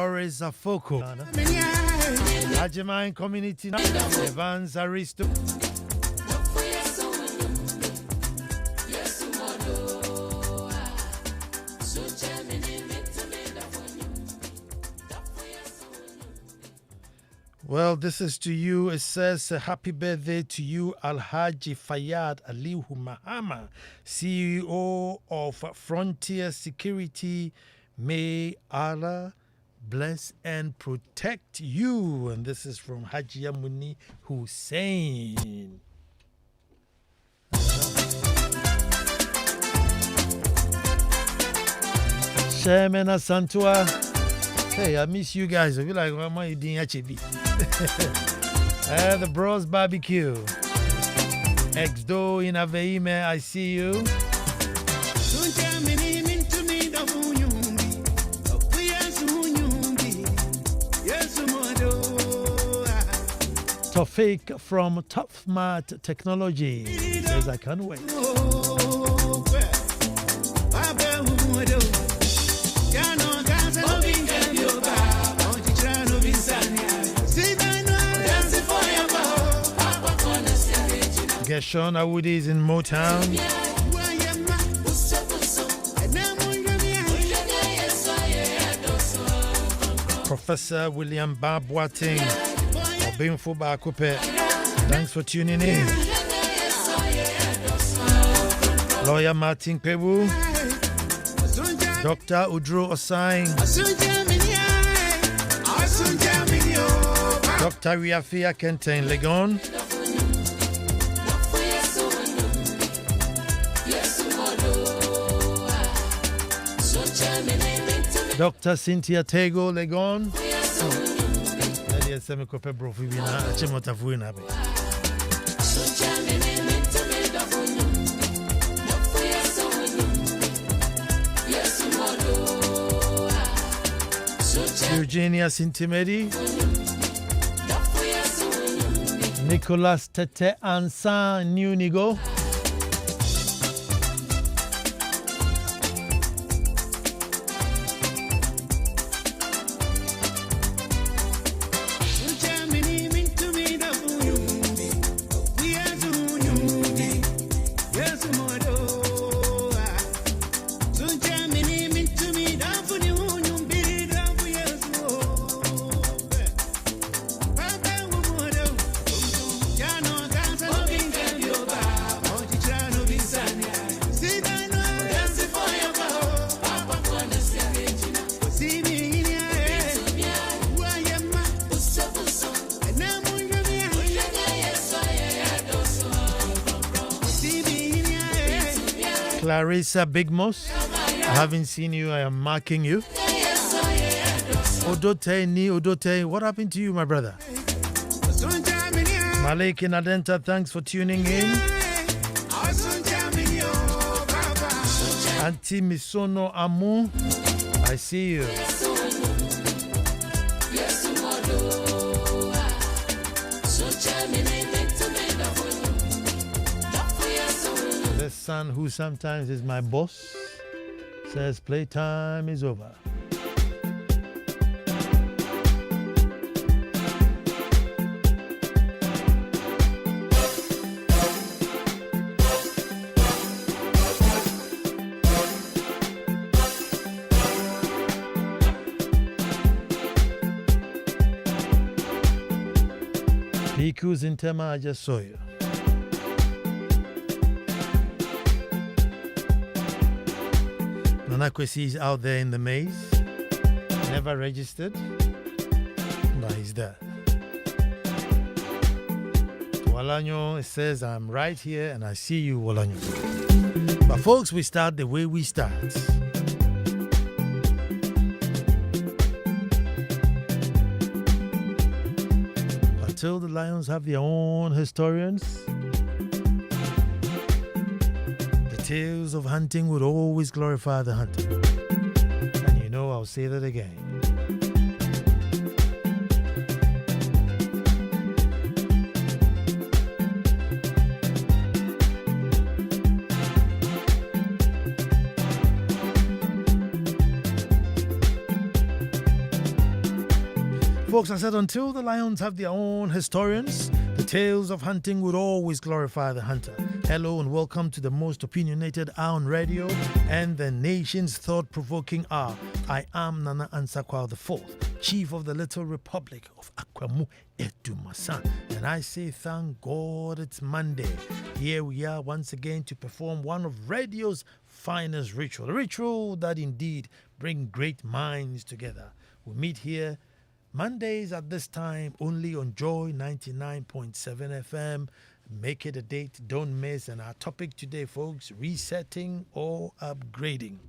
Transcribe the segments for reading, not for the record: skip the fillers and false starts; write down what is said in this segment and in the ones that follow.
Doris Afoko, Ajimine Community, Evans Aristo. Well, this is to you. It says, happy birthday to you, Alhaji Fayyad Alihu Mahama, CEO of Frontier Security. May Allah bless and protect you. And this is from Haji Yamuni Hussein. Chairman Santua. Hey, I miss you guys. I feel like, what am I doing HB? The Bros Barbecue. Ex-Do in Aveime, I see you. Tofik from Tough Mat Technology says, I can't wait. Gershon Awudi is in Motown. Professor William Babwating. Obinfo Bakupe. Thanks for tuning in. Lawyer Martin Pebu. Dr. Udro Osai. Dr. Riafia Kenten Legon. Dr. Cynthia Tego Legon. Eugenia Sintimedi. Nicolas Tete Ansan New Nigo. Clarissa Big Moss, I haven't seen you. I am marking you. Odote Ni Odote, what happened to you, my brother? Malik in Adenta, thanks for tuning in. Auntie Misono Amu, I see you. The son who sometimes is my boss says playtime is over. PQ's in Tema, I just saw you. Nana Kwesi is out there in the maze, never registered, but he's there. Walanyo says, I'm right here and I see you, Walanyo. But folks, we start the way we start. Until the Lions have their own historians, tales of hunting would always glorify the hunter. And you know, I'll say that again. Folks, I said until the lions have their own historians, the tales of hunting would always glorify the hunter. Hello and welcome to the most opinionated hour on radio and the nation's thought-provoking hour. I am Nana Ansah Kwao IV, Chief of the Little Republic of Akwamu Edumasan. And I say thank God it's Monday. Here we are once again to perform one of radio's finest ritual. A ritual that indeed brings great minds together. We meet here Mondays at this time only on Joy 99.7 FM. Make it a date, don't miss. And our topic today, folks, resetting or upgrading.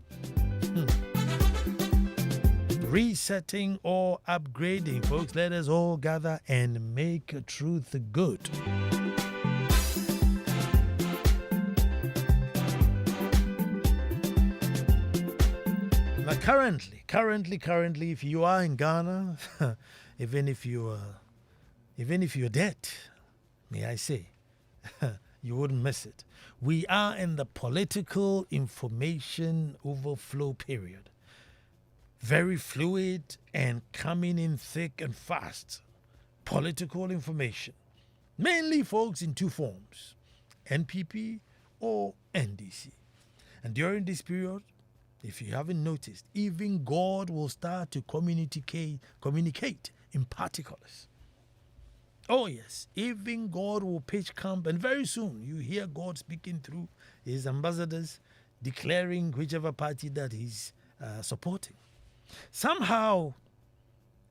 Resetting or upgrading, folks. Let us all gather and make truth good. Now, currently, if you are in Ghana, even if you're dead, may I say, you wouldn't miss it. We are in the political information overflow period. Very fluid and coming in thick and fast. Political information. Mainly, folks, in two forms. NPP or NDC. And during this period, if you haven't noticed, even God will start to communicate in particulars. Oh yes, even God will pitch camp, and very soon you hear God speaking through his ambassadors, declaring whichever party that he's supporting. Somehow,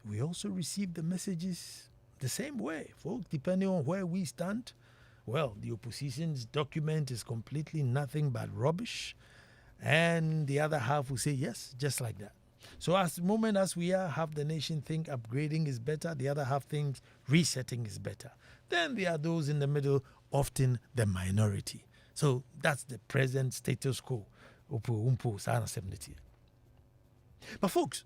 we also receive the messages the same way, folks, depending on where we stand. Well, the opposition's document is completely nothing but rubbish. And the other half will say yes, just like that. So as the moment as we are, half the nation think upgrading is better, the other half thinks resetting is better. Then there are those in the middle, often the minority. So that's the present status quo. But folks,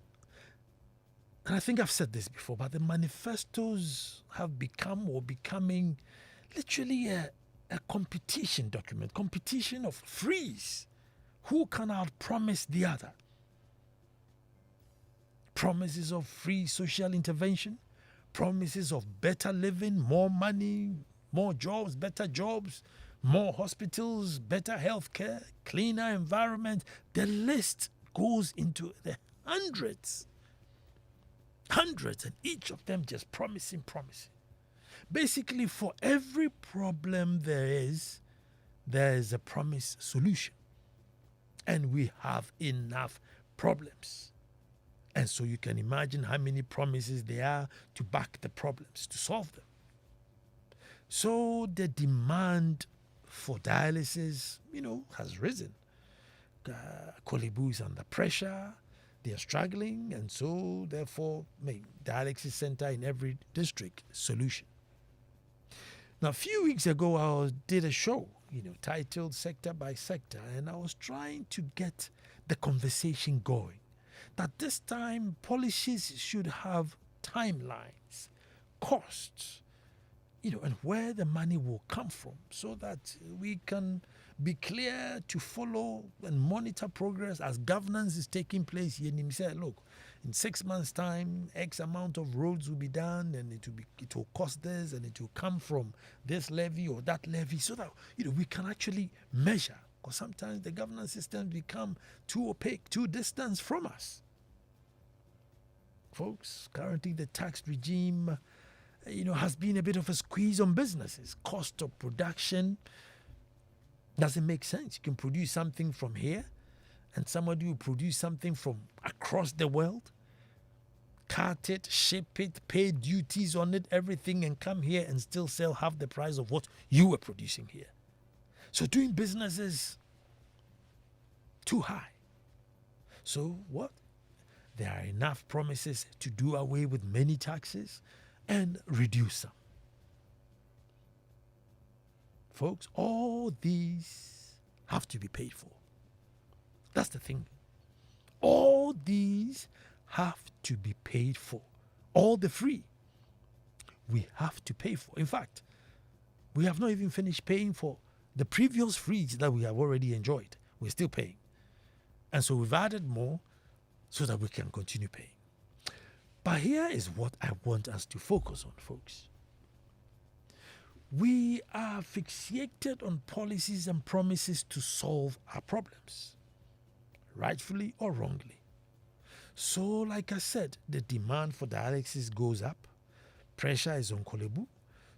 and I think I've said this before, but the manifestos have become or becoming literally a competition document, competition of freeze. Who can outpromise the other? Promises of free social intervention, promises of better living, more money, more jobs, better jobs, more hospitals, better healthcare, cleaner environment. The list goes into the hundreds, and each of them just promising. Basically, for every problem there is a promised solution. And we have enough problems. And so you can imagine how many promises there are to back the problems, to solve them. So the demand for dialysis, has risen. Kolebu is under pressure. They are struggling. And so, therefore, dialysis center in every district solution. Now, a few weeks ago, I did a show, titled Sector by Sector, and I was trying to get the conversation going. That this time, policies should have timelines, costs, and where the money will come from so that we can be clear to follow and monitor progress as governance is taking place. Yenim said, look, in 6 months' time, X amount of roads will be done and it will cost this and it will come from this levy or that levy so that, we can actually measure. Because sometimes the governance systems become too opaque, too distant from us. Folks, currently the tax regime, has been a bit of a squeeze on businesses. Cost of production doesn't make sense. You can produce something from here and somebody will produce something from across the world, cart it, ship it, pay duties on it, everything, and come here and still sell half the price of what you were producing here. So doing business is too high. So what? There are enough promises to do away with many taxes and reduce some. Folks, all these have to be paid for. That's the thing. All these have to be paid for. All the free, we have to pay for. In fact, we have not even finished paying for the previous frees that we have already enjoyed. We're still paying. And so we've added more so that we can continue paying. But here is what I want us to focus on, folks. We are fixated on policies and promises to solve our problems, rightfully or wrongly. So, like I said, the demand for dialysis goes up, pressure is on Kolebu,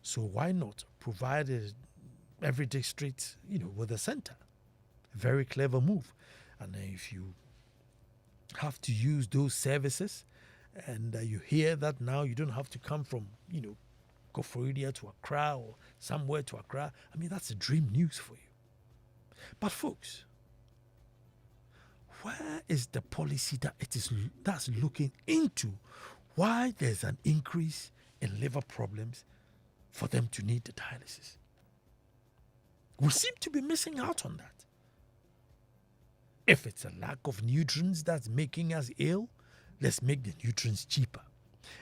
so why not provide every district, with a center? Very clever move. And if you have to use those services, and you hear that now you don't have to come from, Koforidua to Accra or somewhere to Accra, I mean, that's a dream news for you. But folks, where is the policy that's looking into why there's an increase in liver problems for them to need the dialysis? We seem to be missing out on that. If it's a lack of nutrients that's making us ill, let's make the nutrients cheaper.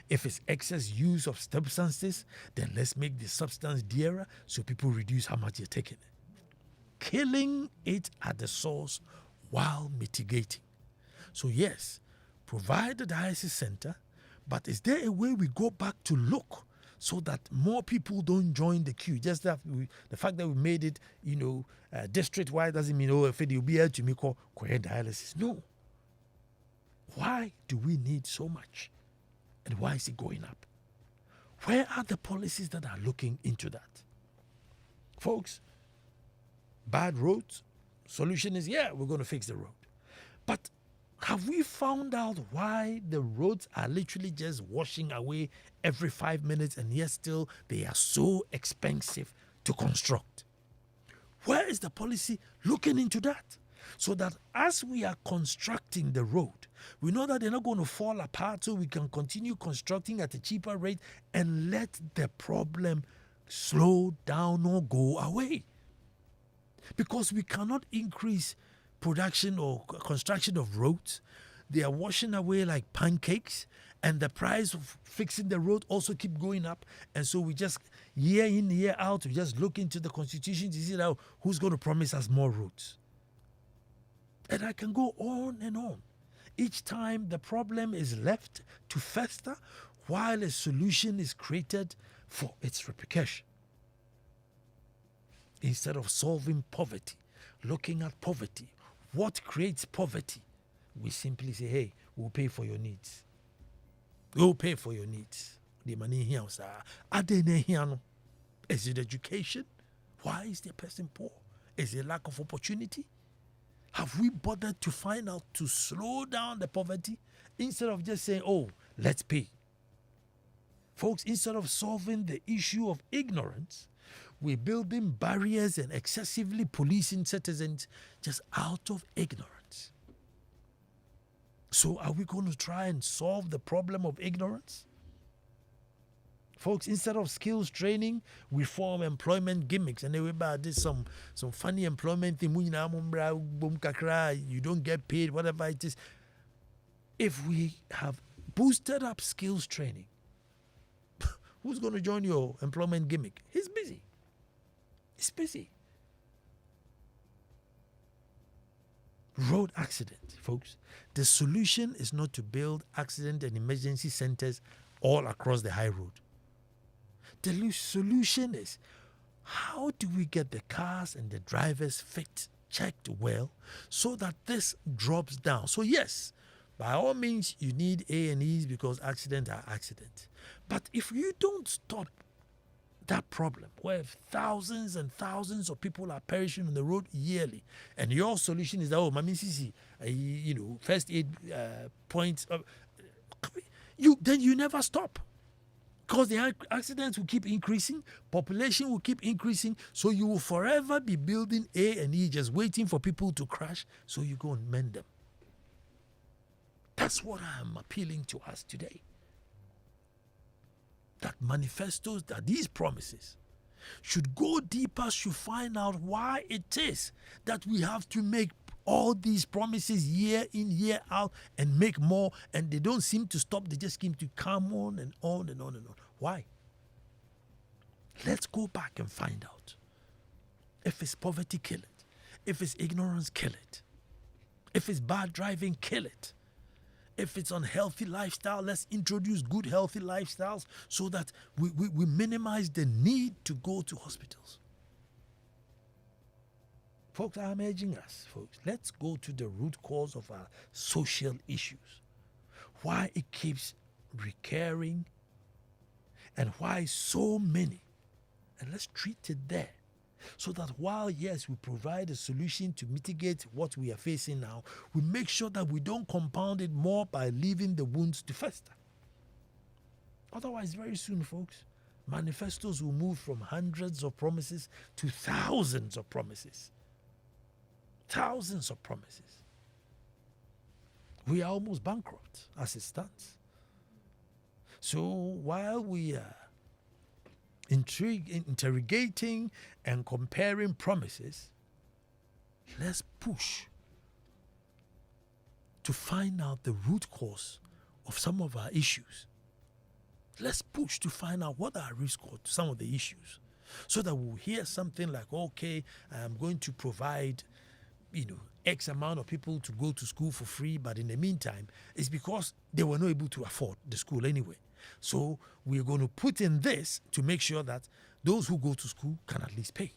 If it's excess use of substances, then let's make the substance dearer so people reduce how much they're taking it. Killing it at the source while mitigating. So yes, provide the dialysis center, but is there a way we go back to look so that more people don't join the queue? Just that the fact that we made it, district-wide doesn't mean, if you'll be able to make dialysis. No. Why do we need so much? And why is it going up? Where are the policies that are looking into that? Folks, bad roads, solution is, we're going to fix the road. But have we found out why the roads are literally just washing away every 5 minutes, and yet still they are so expensive to construct? Where is the policy looking into that? So that as we are constructing the road, we know that they're not going to fall apart, so we can continue constructing at a cheaper rate and let the problem slow down or go away. Because we cannot increase production or construction of roads. They are washing away like pancakes, and the price of fixing the road also keep going up. And so we just, year in, year out, we just look into the constitution to see now who's going to promise us more roads. And I can go on and on. Each time the problem is left to fester while a solution is created for its repercussion. Instead of solving poverty, looking at poverty, what creates poverty, we simply say, hey, we'll pay for your needs. We'll pay for your needs. The money here, is it education? Why is the person poor? Is it lack of opportunity? Have we bothered to find out to slow down the poverty instead of just saying, let's pay? Folks, instead of solving the issue of ignorance, we're building barriers and excessively policing citizens just out of ignorance. So are we going to try and solve the problem of ignorance? Folks, instead of skills training, we form employment gimmicks. And everybody did some funny employment thing. You don't get paid, whatever it is. If we have boosted up skills training, who's going to join your employment gimmick? He's busy. He's busy. Road accident, folks. The solution is not to build accident and emergency centers all across the high road. The solution is, how do we get the cars and the drivers fit, checked well, so that this drops down? So yes, by all means, you need A&Es because accidents are accidents. But if you don't stop that problem, where thousands and thousands of people are perishing on the road yearly, and your solution is that, Mami Sisi, first aid points, then you never stop. Because the accidents will keep increasing, population will keep increasing, so you will forever be building A&E just waiting for people to crash so you go and mend them. That's what I'm appealing to us today. That manifestos, that these promises should go deeper, should find out why it is that we have to make all these promises year in, year out and make more, and they don't seem to stop. They just seem to come on and on and on and on. Why? Let's go back and find out. If it's poverty, kill it. If it's ignorance, kill it. If it's bad driving, kill it. If it's unhealthy lifestyle, let's introduce good healthy lifestyles so that we minimize the need to go to hospitals. Folks, I'm urging us, folks, let's go to the root cause of our social issues. Why it keeps recurring and why so many. And let's treat it there. So that while, yes, we provide a solution to mitigate what we are facing now, we make sure that we don't compound it more by leaving the wounds to fester. Otherwise, very soon, folks, manifestos will move from hundreds of promises to thousands of promises. Thousands of promises. We are almost bankrupt as it stands. So while we are interrogating and comparing promises, let's push to find out the root cause of some of our issues. Let's push to find out what are root cause to some of the issues, so that we'll hear something like, okay, I'm going to provide, X amount of people to go to school for free, but in the meantime, it's because they were not able to afford the school anyway. So we're going to put in this to make sure that those who go to school can at least pay.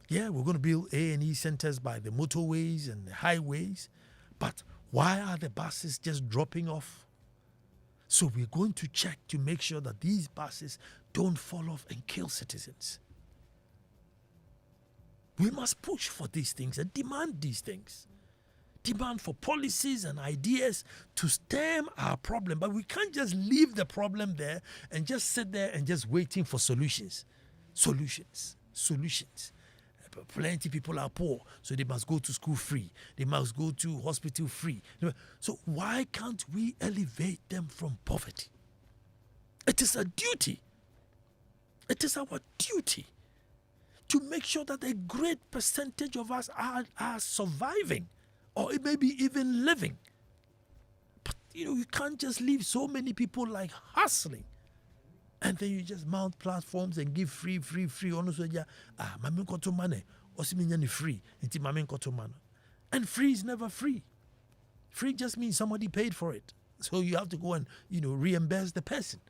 Yeah, we're going to build A&E centers by the motorways and the highways, but why are the buses just dropping off? So we're going to check to make sure that these buses don't fall off and kill citizens. We must push for these things and demand these things. Demand for policies and ideas to stem our problem. But we can't just leave the problem there and just sit there and just waiting for solutions. Solutions. Plenty people are poor, so they must go to school free. They must go to hospital free. So why can't we elevate them from poverty? It is a duty. It is our duty to make sure that a great percentage of us are surviving, or it may be even living. But you can't just leave so many people like hustling, and then you just mount platforms and give free. Mami koto money, osiminyani free, inti mami koto money, and free is never free. Free just means somebody paid for it, so you have to go and reimburse the person.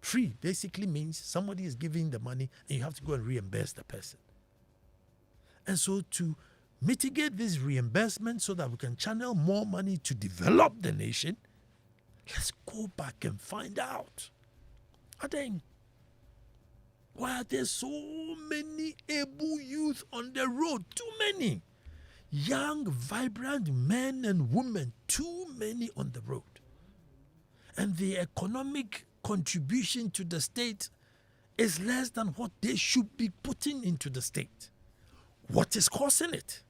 Free basically means somebody is giving the money and you have to go and reimburse the person. And so to mitigate this reimbursement so that we can channel more money to develop the nation, let's go back and find out. Why are there so many able youth on the road? Too many. Young, vibrant men and women, too many on the road. And the economic contribution to the state is less than what they should be putting into the state. What is causing it?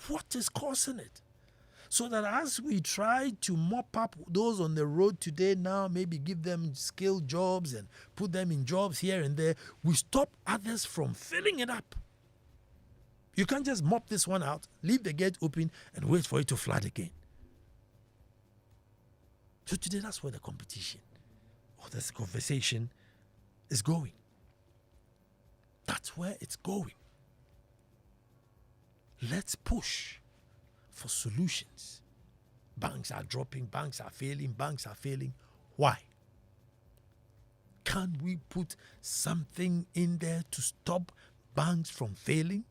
What is causing it? So that as we try to mop up those on the road today now, maybe give them skilled jobs and put them in jobs here and there, we stop others from filling it up. You can't just mop this one out, leave the gate open and wait for it to flood again. So today, that's where the competition or this conversation is going. That's where it's going. Let's push for solutions. Banks are dropping, banks are failing. Why? Can we put something in there to stop banks from failing?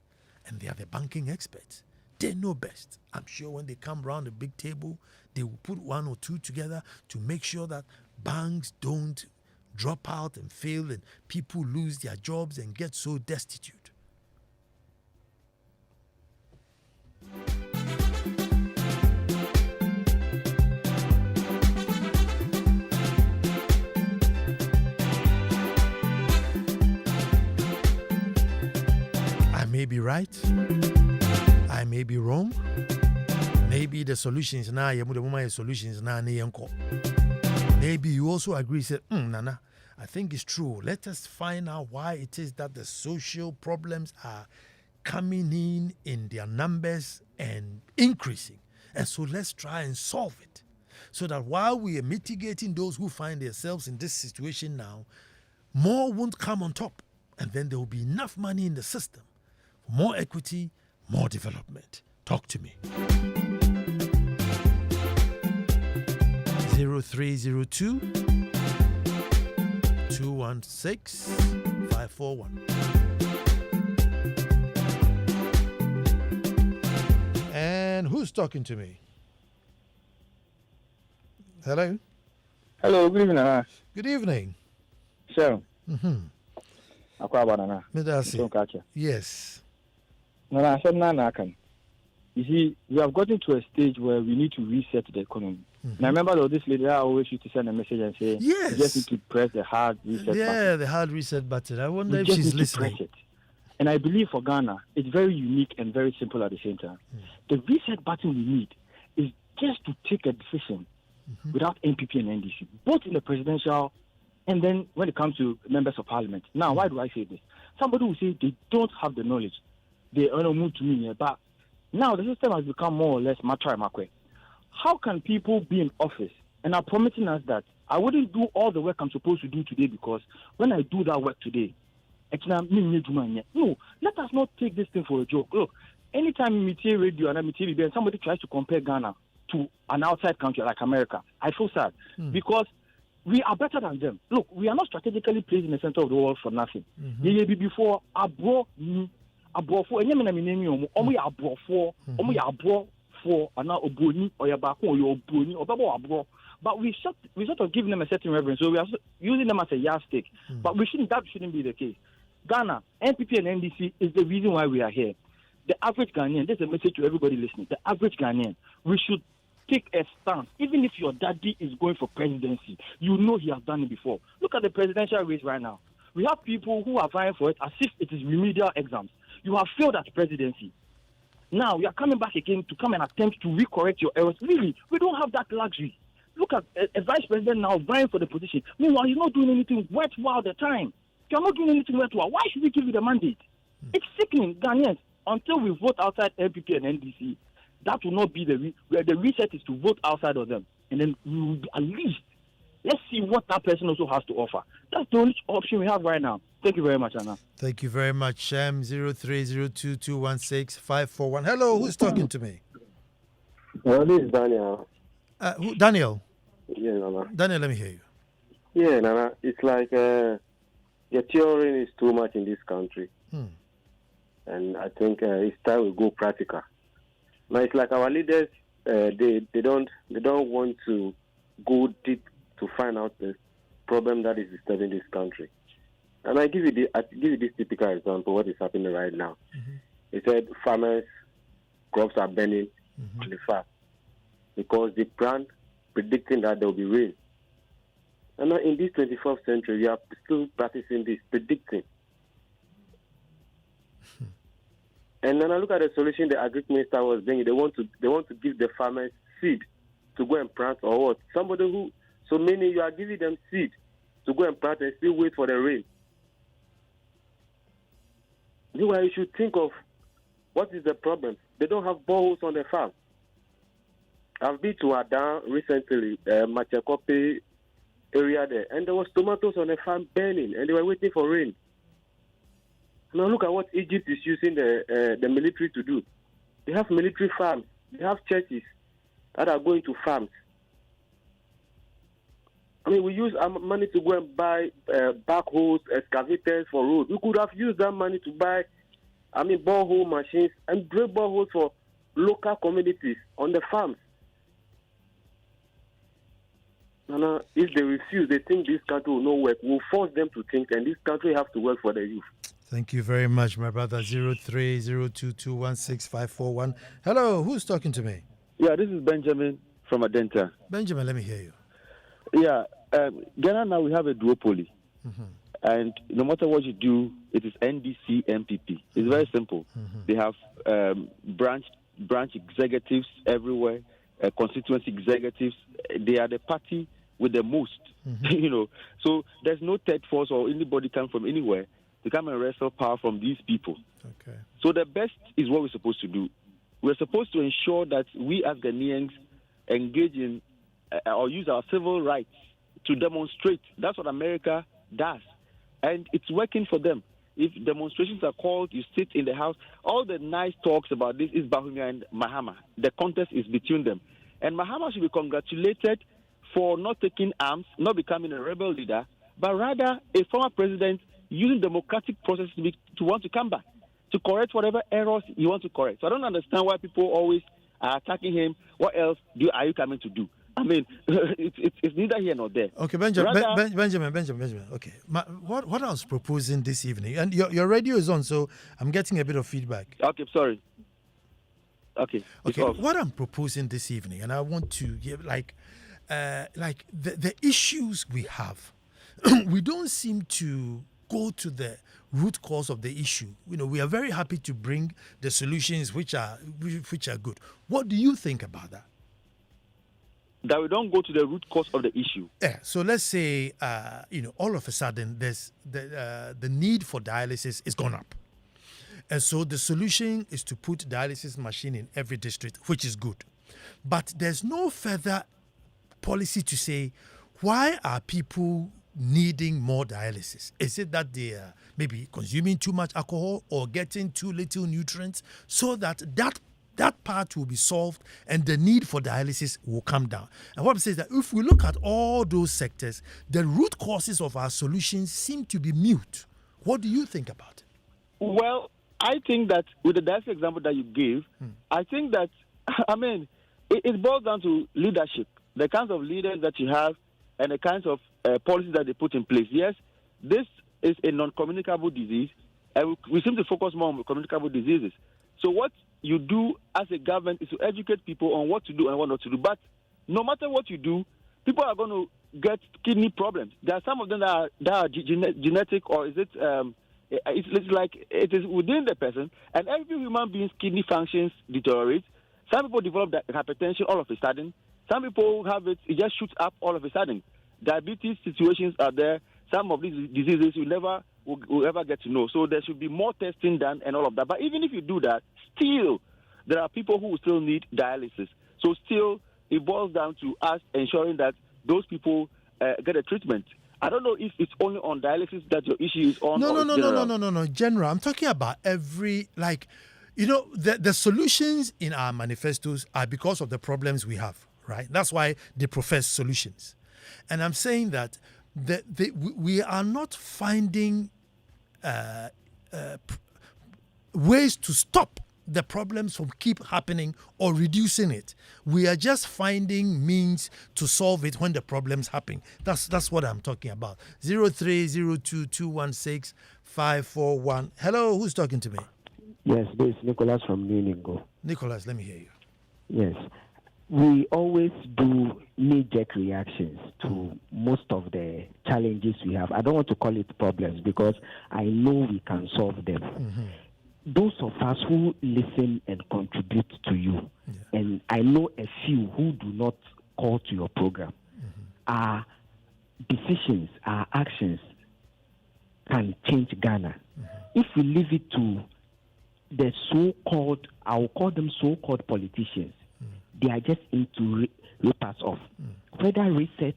And they are the banking experts. They know best. I'm sure when they come around the big table, they will put one or two together to make sure that banks don't drop out and fail and people lose their jobs and get so destitute. I may be right. I may be wrong. Maybe the solutions now, maybe you also agree, say, Nana, I think it's true. Let us find out why it is that the social problems are coming in their numbers and increasing. And so let's try and solve it. So that while we are mitigating those who find themselves in this situation now, more won't come on top. And then there will be enough money in the system for more equity, more development. Talk to me. 0302 216 541. And who's talking to me? Hello? Hello, good evening, Nana. Good evening. So, Yes. Nana, I said, Nana, I can. You see, we have gotten to a stage where we need to reset the economy. And I remember there was this lady that always used to send a message and say, Yes. You just need to press the hard reset button. Yeah, the hard reset button. I wonder if just she's need listening. To press it. And I believe for Ghana, it's very unique and very simple at the same time. The reset button we need is just to take a decision without NPP and NDC, both in the presidential and then when it comes to members of parliament. Now, why do I say this? Somebody will say they don't have the knowledge. They don't move to me, but now the system has become more or less makwe. How can people be in office and are promising us that I wouldn't do all the work I'm supposed to do today because when I do that work today, no, let us not take this thing for a joke. Look, anytime you meet radio and and somebody tries to compare Ghana to an outside country like America, I feel sad because we are better than them. Look, we are not strategically placed in the center of the world for nothing. Before for but we sort of give them a certain reverence, so we are using them as a yardstick. But that shouldn't be the case. Ghana, NPP and NDC is the reason why we are here. The average Ghanaian, this is a message to everybody listening. The average Ghanaian, we should take a stance. Even if your daddy is going for presidency, you know he has done it before. Look at the presidential race right now. We have people who are vying for it as if it is remedial exams. You have failed at presidency. Now you are coming back again to come and attempt to recorrect your errors. Really, we don't have that luxury. Look at a vice president now vying for the position. Meanwhile, he's not doing anything worthwhile at the time. You're not doing anything worthwhile. Why should we give you the mandate? It's sickening, Ghanaians. Until we vote outside NPP and NDC, that will not be the reset is to vote outside of them. And then we will at least, let's see what that person also has to offer. That's the only option we have right now. Thank you very much, Anna. Thank you very much, Shem. 0302216541. Hello, who's talking to me? Well, this is Daniel. Daniel? Yeah, Nana. Daniel, let me hear you. Yeah, Nana. It's like your theory is too much in this country. And I think it's time we go practical. Now it's like our leaders, they don't want to go deep to find out the problem that is disturbing this country. And I give you this typical example. What is happening right now? They said farmers' crops are burning on the farm because they plant predicting that there will be rain. And now in this 21st century, we are still practicing this predicting. And then I look at the solution the agri minister was bringing. They want to give the farmers seed to go and plant or what? Somebody who, so many you are giving them seed to go and plant and still wait for the rain. Meanwhile, you should think of what is the problem. They don't have boreholes on the farm. I've been to Adan recently, Machakope area there, and there was tomatoes on the farm burning, and they were waiting for rain. Now look at what Egypt is using the military to do. They have military farms. They have churches that are going to farms. I mean, we use our money to go and buy backhoes, excavators for roads. We could have used that money to buy, borehole machines and drill boreholes for local communities on the farms. And if they refuse, they think this country will not work. We'll force them to think, and this country have to work for the youth. Thank you very much, my brother. 0302216541. Hello, who's talking to me? Yeah, this is Benjamin from Adenta. Benjamin, let me hear you. Yeah, Ghana now we have a duopoly. And no matter what you do, it is NDC, MPP. It's very simple. They have branch executives everywhere, constituency executives. They are the party with the most, So there's no third force or anybody come from anywhere to come and wrestle power from these people. Okay. So the best is what we're supposed to do. We're supposed to ensure that we as Ghanaians engage in or use our civil rights to demonstrate. That's what America does. And it's working for them. If demonstrations are called, you sit in the house. All the nice talks about this is Bawumia and Mahama. The contest is between them. And Mahama should be congratulated for not taking arms, not becoming a rebel leader, but rather a former president using democratic process to want to come back, to correct whatever errors you want to correct. So I don't understand why people always are attacking him. What else are you coming to do? I mean, it's neither here nor there. Okay, Benjamin. Okay, what I was proposing this evening, and your radio is on, so I'm getting a bit of feedback. Okay, sorry. Okay. What I'm proposing this evening, and I want to give like the issues we have, we don't seem to go to the root cause of the issue. We are very happy to bring the solutions which are good. What do you think about that? That we don't go to the root cause of the issue. Yeah. So let's say, all of a sudden, there's the need for dialysis is gone up, and so the solution is to put dialysis machine in every district, which is good, but there's no further policy to say why are people needing more dialysis. Is it that they are maybe consuming too much alcohol or getting too little nutrients, so that part will be solved and the need for dialysis will come down? And what I'm saying is that if we look at all those sectors, the root causes of our solutions seem to be mute. What do you think about it? Well, I think that with the dialysis example that you gave, I think that, it boils down to leadership, the kinds of leaders that you have and the kinds of policies that they put in place. Yes, this is a non-communicable disease, and we seem to focus more on communicable diseases. So what you do as a government is to educate people on what to do and what not to do. But no matter what you do, people are going to get kidney problems. There are some of them that are genetic, or is it? It's like it is within the person, and every human being's kidney functions deteriorate. Some people develop hypertension all of a sudden. Some people have it just shoots up all of a sudden. Diabetes situations are there. Some of these diseases will ever get to know. So there should be more testing done and all of that. But even if you do that, still there are people who will still need dialysis. So still it boils down to us ensuring that those people get a treatment. I don't know if it's only on dialysis that your issue is on. No. General, I'm talking about every, the solutions in our manifestos are because of the problems we have, right? That's why they profess solutions. And I'm saying that we are not finding ways to stop the problems from keep happening or reducing it. We are just finding means to solve it when the problems happen. That's what I'm talking about. 0302216541. Hello, who's talking to me? Yes, this is Nicholas from Niningo. Nicholas, let me hear you. Yes. We always do knee-jerk reactions to most of the challenges we have. I don't want to call it problems because I know we can solve them. Mm-hmm. Those of us who listen and contribute to you, and I know a few who do not call to your program, our decisions, our actions can change Ghana. Mm-hmm. If we leave it to the so-called, I will call them so-called politicians, they are just into rip us off, whether reset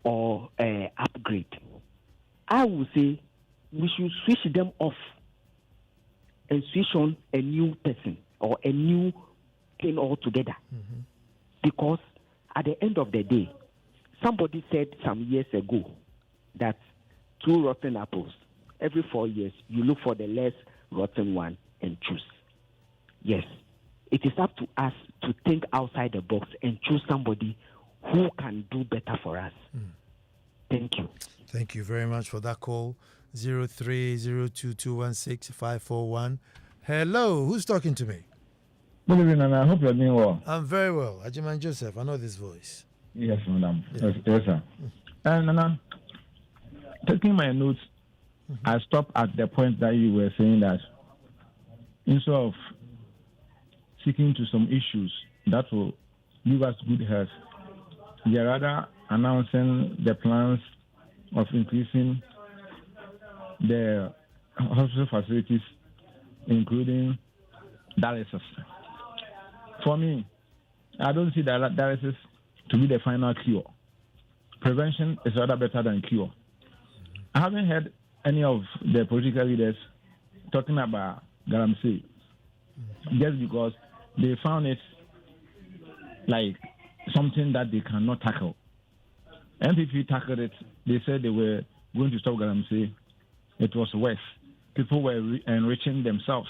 or upgrade. I would say we should switch them off and switch on a new person or a new thing altogether. Mm-hmm. Because at the end of the day, somebody said some years ago that 2 rotten apples, every 4 years, you look for the less rotten one and choose. Yes. It is up to us to think outside the box and choose somebody who can do better for us. Thank you. Thank you very much for that call. 0302216541. Hello, who's talking to me? Good evening, Nana. I hope you're doing well. I'm very well. Ajiman Joseph, I know this voice. Yes, madam. Yes, sir. And Nana, taking my notes, I stopped at the point that you were saying that instead of seeking to some issues that will give us good health, we are rather announcing the plans of increasing the hospital facilities, including dialysis. For me, I don't see dialysis to be the final cure. Prevention is rather better than cure. I haven't heard any of the political leaders talking about Galamsey just because they found it like something that they cannot tackle. MPP tackled it. They said they were going to stop Galamsey. It was worse. People were enriching themselves.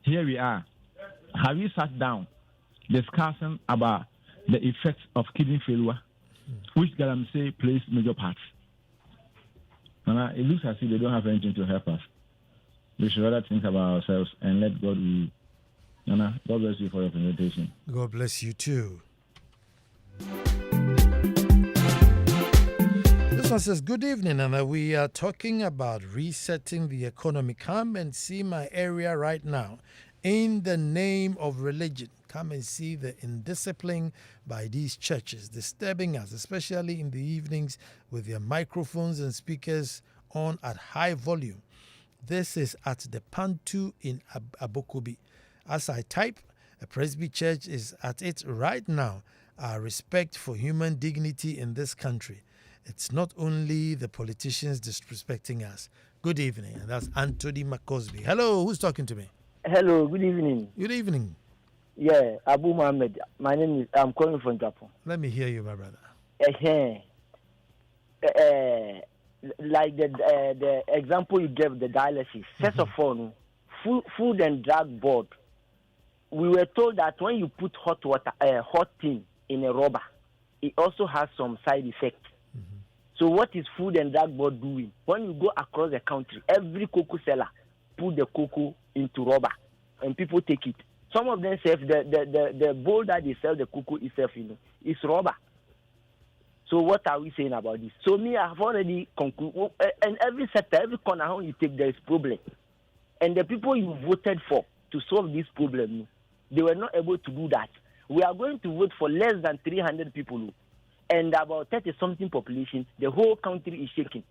Here we are. Have you sat down discussing about the effects of kidney failure, which Galamsey plays major parts? And it looks as if they don't have anything to help us. We should rather think about ourselves and let God rule. Nana, God bless you for your presentation. God bless you too. This one says, good evening, Nana. We are talking about resetting the economy. Come and see my area right now. In the name of religion, come and see the indiscipline by these churches, disturbing us, especially in the evenings with their microphones and speakers on at high volume. This is at the Pantu in Abokobi. As I type, a Presby church is at it right now. Our respect for human dignity in this country. It's not only the politicians disrespecting us. Good evening. And that's Anthony McCosby. Hello, who's talking to me? Hello, good evening. Good evening. Yeah, Abu Mohammed. My name is, I'm calling from Japan. Let me hear you, my brother. Like the example you gave, the dialysis. First of all, Food and Drug Board, we were told that when you put hot water, hot thing in a rubber, it also has some side effects. So what is Food and Drug Board doing? When you go across the country, every cocoa seller put the cocoa into rubber and people take it. Some of them say the bowl that they sell the cocoa itself, is rubber. So what are we saying about this? So me, I have already concluded, and every sector, every corner how you take, there is problem. And the people you voted for to solve this problem, they were not able to do that. We are going to vote for less than 300 people and about 30-something population. The whole country is shaking.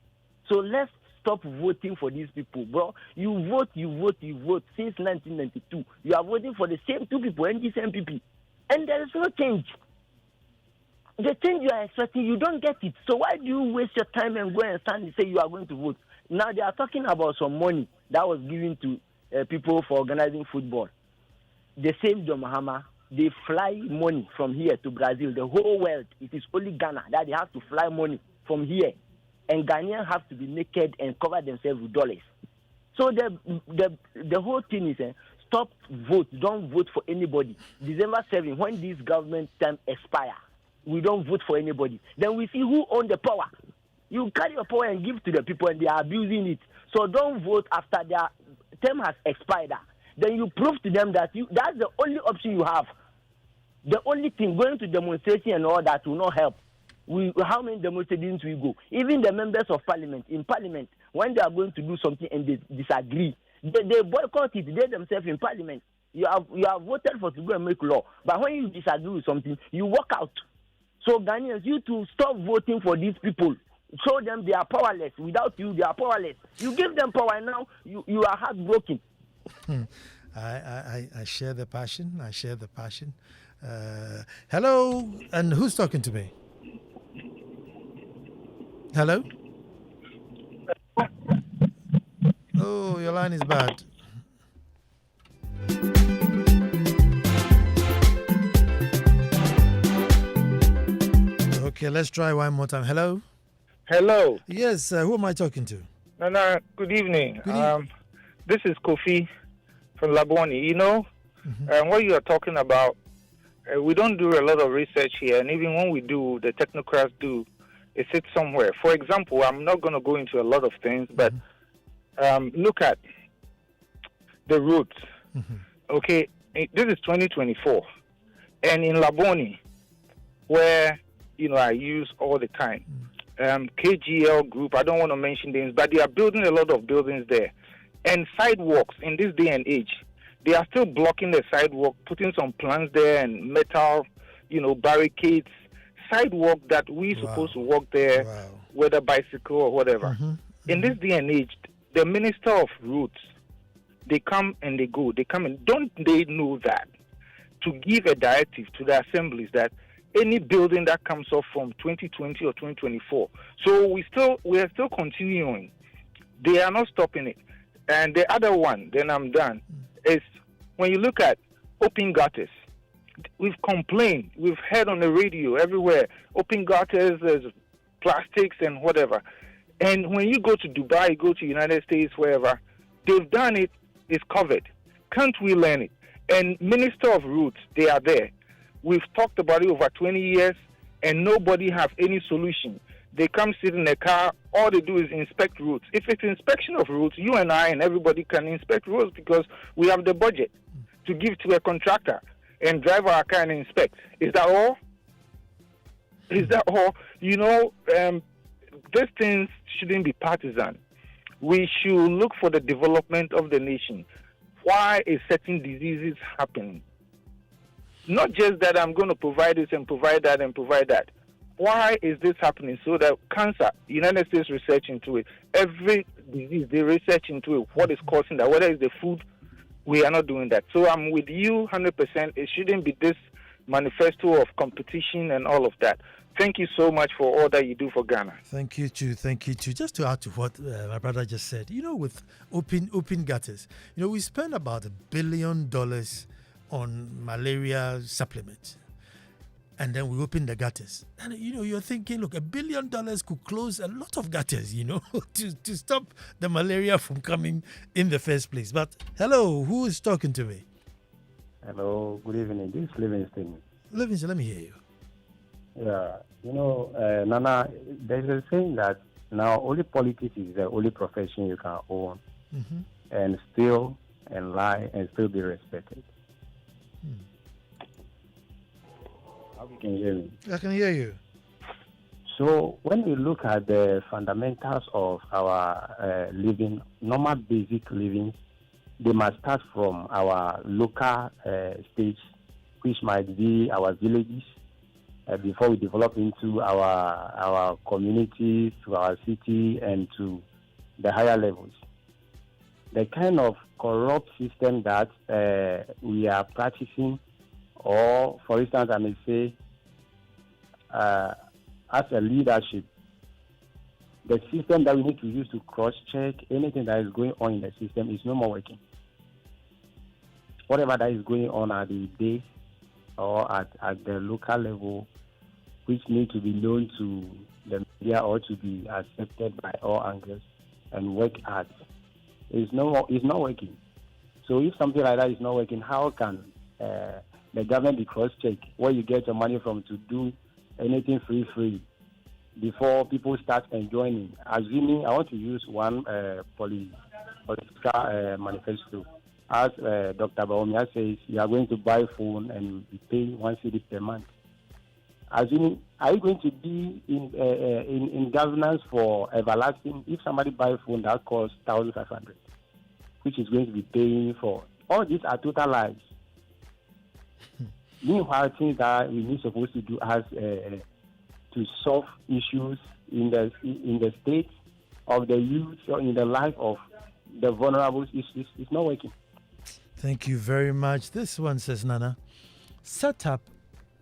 So let's stop voting for these people, bro. You vote since 1992. You are voting for the same two people, NDC and MPP. And there is no change. The change you are expecting, you don't get it. So why do you waste your time and go and stand and say you are going to vote? Now they are talking about some money that was given to people for organizing football. The same John Mahama, they fly money from here to Brazil. The whole world, it is only Ghana that they have to fly money from here. And Ghanaians have to be naked and cover themselves with dollars. So the whole thing is, stop vote. Don't vote for anybody. December 7, when this government term expire, we don't vote for anybody. Then we see who owns the power. You carry your power and give to the people, and they are abusing it. So don't vote after their term has expired. Then you prove to them that that's the only option you have. The only thing, going to demonstration and all that will not help. How many demonstrations we go? Even the members of parliament, in parliament, when they are going to do something and they disagree, they boycott it, they themselves in parliament. You have voted for to go and make law. But when you disagree with something, you walk out. So Ghanaians, you to stop voting for these people. Show them they are powerless. Without you, they are powerless. You give them power, and now you are heartbroken. I share the passion. Hello, and who's talking to me? Hello? Oh, your line is bad. Okay, let's try one more time. Hello? Hello. Yes, who am I talking to? Nana, good evening. Good evening. This is Kofi from Laboni. What you are talking about, we don't do a lot of research here, and even when we do, the technocrats do, it sits somewhere. For example, I'm not going to go into a lot of things, but look at the routes. Okay, this is 2024, and in Laboni, where I use all the time, KGL Group, I don't want to mention names, but they are building a lot of buildings there. And sidewalks in this day and age, they are still blocking the sidewalk, putting some plants there and metal, barricades. Sidewalk that we supposed to walk there, whether bicycle or whatever. In this day and age, the Minister of Roads, they come and they go. They come and don't they know that to give a directive to the assemblies that any building that comes off from 2020 or 2024. So we are still continuing They are not stopping it. And the other one, then I'm done, is when you look at open gutters. We've complained. We've heard on the radio everywhere. Open gutters, there's plastics and whatever. And when you go to Dubai, go to United States, wherever, they've done it, it's covered. Can't we learn it? And Minister of Roads, they are there. We've talked about it over 20 years, and nobody have any solution. They come sit in a car, all they do is inspect roads. If it's inspection of roads, you and I and everybody can inspect roads because we have the budget to give to a contractor and drive our car and inspect. Is that all? Is that all? You know, these things shouldn't be partisan. We should look for the development of the nation. Why is certain diseases happening? Not just that I'm going to provide this and provide that and provide that. Why is this happening? So that cancer, United States research into it. Every disease, they research into it. What is causing that? Whether it's the food, we are not doing that. So I'm with you 100%. It shouldn't be this manifesto of competition and all of that. Thank you so much for all that you do for Ghana. Thank you too. Thank you too. Just to add to what my brother just said, you know, with open gutters, you know, we spend about $1 billion on malaria supplements, and then we open the gutters. And you know, you're thinking, look, $1 billion could close a lot of gutters, you know, to stop the malaria from coming in the first place. But hello, who is talking to me? Hello, good evening. This is Livingston. Livingston, let me hear you. Yeah, you know, Nana, there's a saying that now only politics is the only profession you can own and steal and lie and still be respected. How you can hear me? I can hear you. So when we look at the fundamentals of our living, normal basic living, they must start from our local stage, which might be our villages, before we develop into our communities, to our city, and to the higher levels. The kind of corrupt system that we are practicing, or for instance, I may say, as a leadership, the system that we need to use to cross-check anything that is going on in the system is no more working. Whatever that is going on at the base or at the local level, which need to be known to the media or to be accepted by all angles and work at, is not working. So if something like that is not working, how can the government be cross-checked where you get your money from to do anything free before people start enjoying it? Assuming, I want to use one political manifesto. As Dr. Baumia says, you are going to buy phone and be paying 1 cedi per month. Assuming, are you going to be in governance for everlasting? If somebody buys a phone that costs 1,500, which is going to be paying for, all these are total lies. Meanwhile, things that we need supposed to do as to solve issues in the state of the youth or in the life of the vulnerable is not working. Thank you very much. This one says, Nana, set up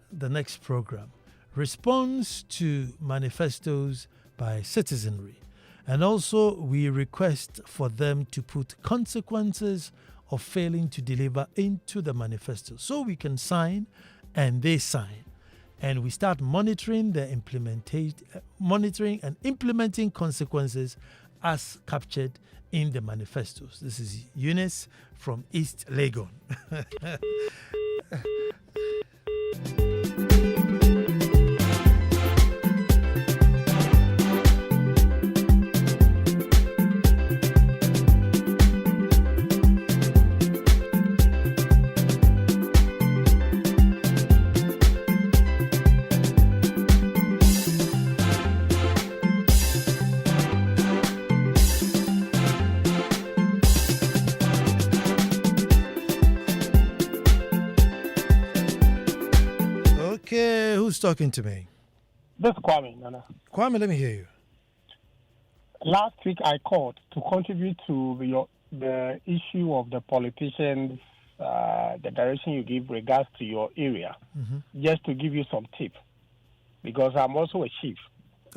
the next program. Response to manifestos by citizenry. And also, we request for them to put consequences of failing to deliver into the manifesto so we can sign and they sign. And we start monitoring and implementing consequences as captured in the manifestos. This is Eunice from East Legon. Okay, who's talking to me? This is Kwame, Nana. Kwame, let me hear you. Last week I called to contribute to the issue of the politicians, the direction you give regards to your area, just to give you some tips, because I'm also a chief.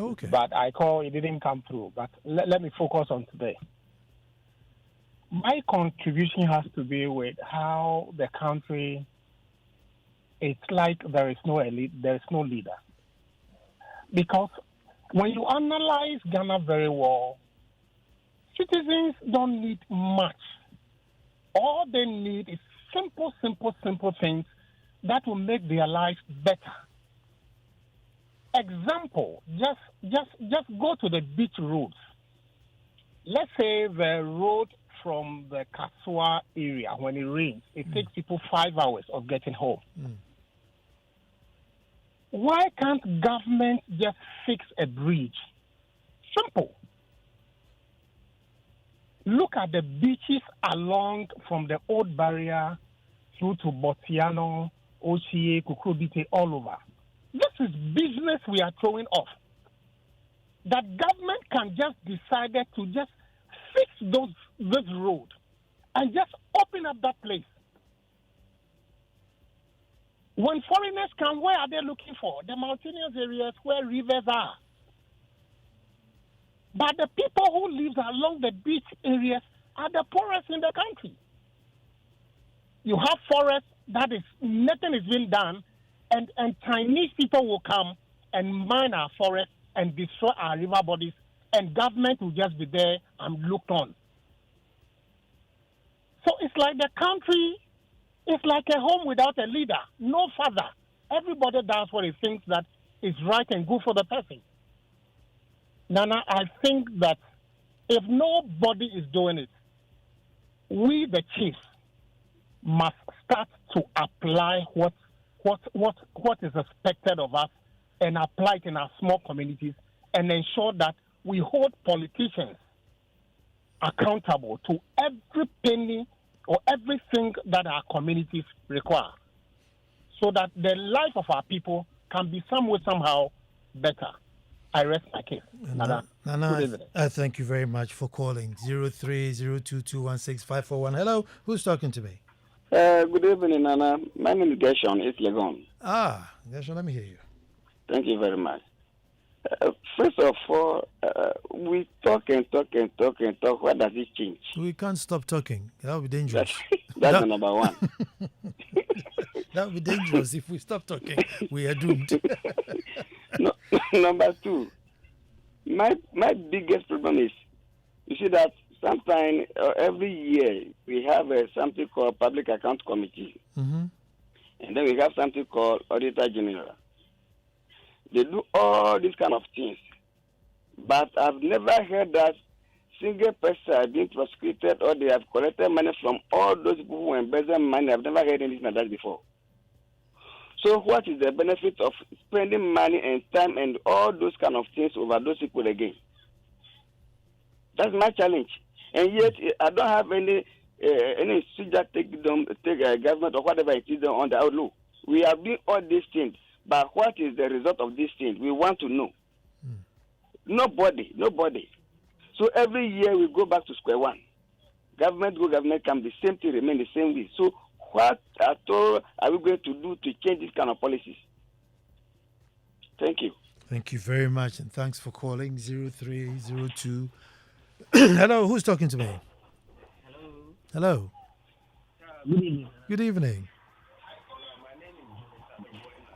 Okay. But I call it didn't come through. But let me focus on today. My contribution has to be with how the country, it's like there is no elite, there is no leader. Because when you analyze Ghana very well, citizens don't need much. All they need is simple things that will make their lives better. Example, just go to the beach roads. Let's say the road from the Kasua area, when it rains, it takes people 5 hours of getting home. Why can't government just fix a bridge? Simple. Look at the beaches along from the old barrier through to Botiano, Ochie, Kukrobite, all over. This is business we are throwing off. That government can just decide to just fix this road and just open up that place. When foreigners come, where are they looking for? The mountainous areas where rivers are. But the people who live along the beach areas are the poorest in the country. You have forests that is nothing is being done, and Chinese people will come and mine our forests and destroy our river bodies, and government will just be there and look on. So it's like the country is like a home without a leader, no father. Everybody does what he thinks that is right and good for the person. Nana, I think that if nobody is doing it, we, the chiefs, must start to apply what is expected of us and apply it in our small communities and ensure that we hold politicians accountable to every penny or everything that our communities require, so that the life of our people can be somehow better. I rest my case. Nana, I thank you very much for calling. 0302216541. Hello, who's talking to me? Good evening, Nana. My name is Gershon. It's Legon. Gershon, let me hear you. Thank you very much. First of all, we talk and talk. What does it change? We can't stop talking. That would be dangerous. That's the number one. That would be dangerous. If we stop talking, we are doomed. No, number two, my biggest problem is, you see that sometimes every year we have something called Public Account Committee. And then we have something called Auditor General. They do all these kind of things. But I've never heard that single person has been prosecuted or they have collected money from all those people who embezzle money. I've never heard anything like that before. So what is the benefit of spending money and time and all those kind of things over those people again? That's my challenge. And yet I don't have any sugar take government or whatever it is on the outlook. We are doing all these things, but what is the result of these things? We want to know. Nobody. So every year we go back to square one. Government come, the same thing remain the same way. So what at all are we going to do to change this kind of policies? Thank you. Thank you very much, and thanks for calling. 0302. Hello, who's talking to me? Hello. Good evening. Good evening.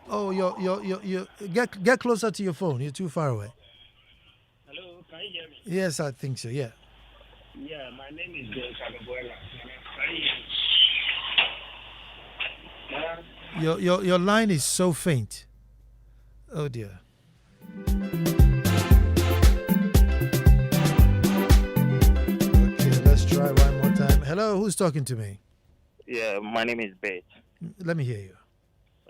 Oh, you get closer to your phone. You're too far away. Hello, can you hear me? Yes, I think so. Yeah. Yeah, my name is Kabebuela. Your line is so faint. Oh dear. Okay, let's try one more time. Hello, who's talking to me? Yeah, my name is Beth. Let me hear you.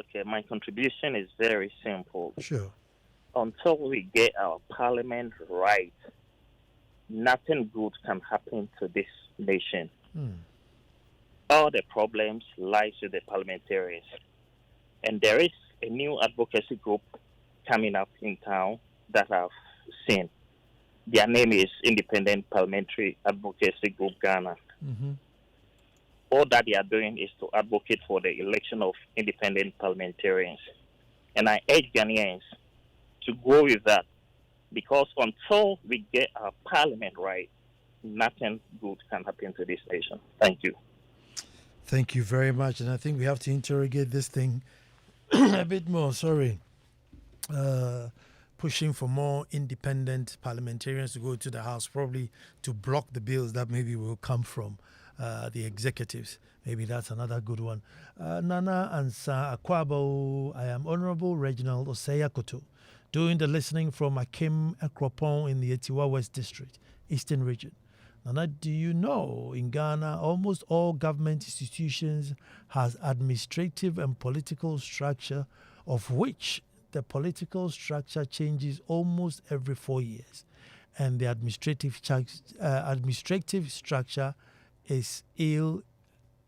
Okay, my contribution is very simple. Sure. Until we get our parliament right, nothing good can happen to this nation. All the problems lies with the parliamentarians. And there is a new advocacy group coming up in town that I've seen. Their name is Independent Parliamentary Advocacy Group Ghana. All that they are doing is to advocate for the election of independent parliamentarians. And I urge Ghanaians to go with that. Because until we get our parliament right, nothing good can happen to this nation. Thank you. Thank you very much. And I think we have to interrogate this thing a bit more. Sorry. Pushing for more independent parliamentarians to go to the House, probably to block the bills that maybe will come from the executives. Maybe that's another good one. Nana Ansah Kwao. I am Honorable Reginald Oseyakoto, doing the listening from Akim Ekropon in the Etiwa West District, Eastern Region. Nana, do you know in Ghana, almost all government institutions has administrative and political structure, of which the political structure changes almost every 4 years, and the administrative structure is ill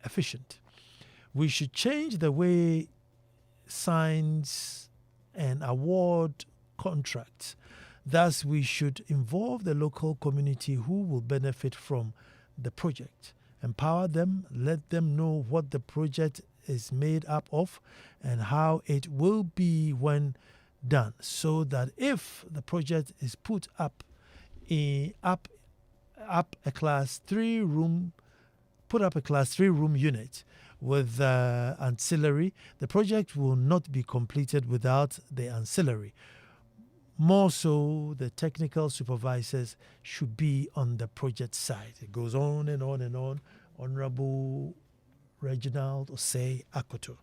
efficient. We should change the way signs and award contracts. Thus, we should involve the local community who will benefit from the project. Empower them, let them know what the project is made up of and how it will be when done, so that if the project is put up a class 3 room unit with ancillary, the project will not be completed without the ancillary. More so, the technical supervisors should be on the project side. It goes on and on and on. Honorable Reginald Osei Akoto.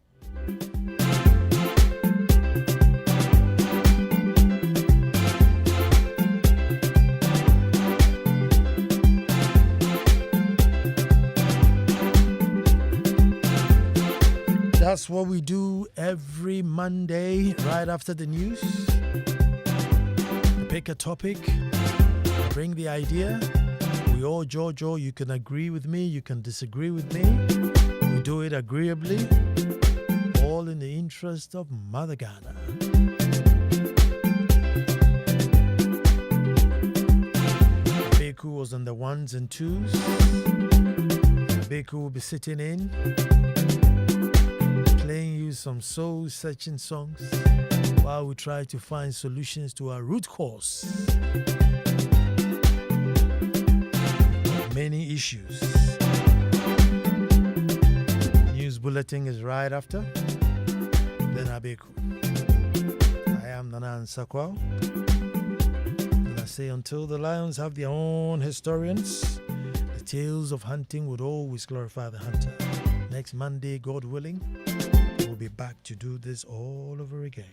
That's what we do every Monday right after the news. Pick a topic, bring the idea. We all Jojo, you can agree with me, you can disagree with me. We do it agreeably, all in the interest of Mother Ghana. Beku was on the ones and twos. Beku will be sitting in, playing you some soul-searching songs while we try to find solutions to our root cause of many issues. News bulletin is right after. Then Abeku. I am Nana Ansah Kwao. And I say until the lions have their own historians, the tales of hunting would always glorify the hunter. Next Monday, God willing, we'll be back to do this all over again.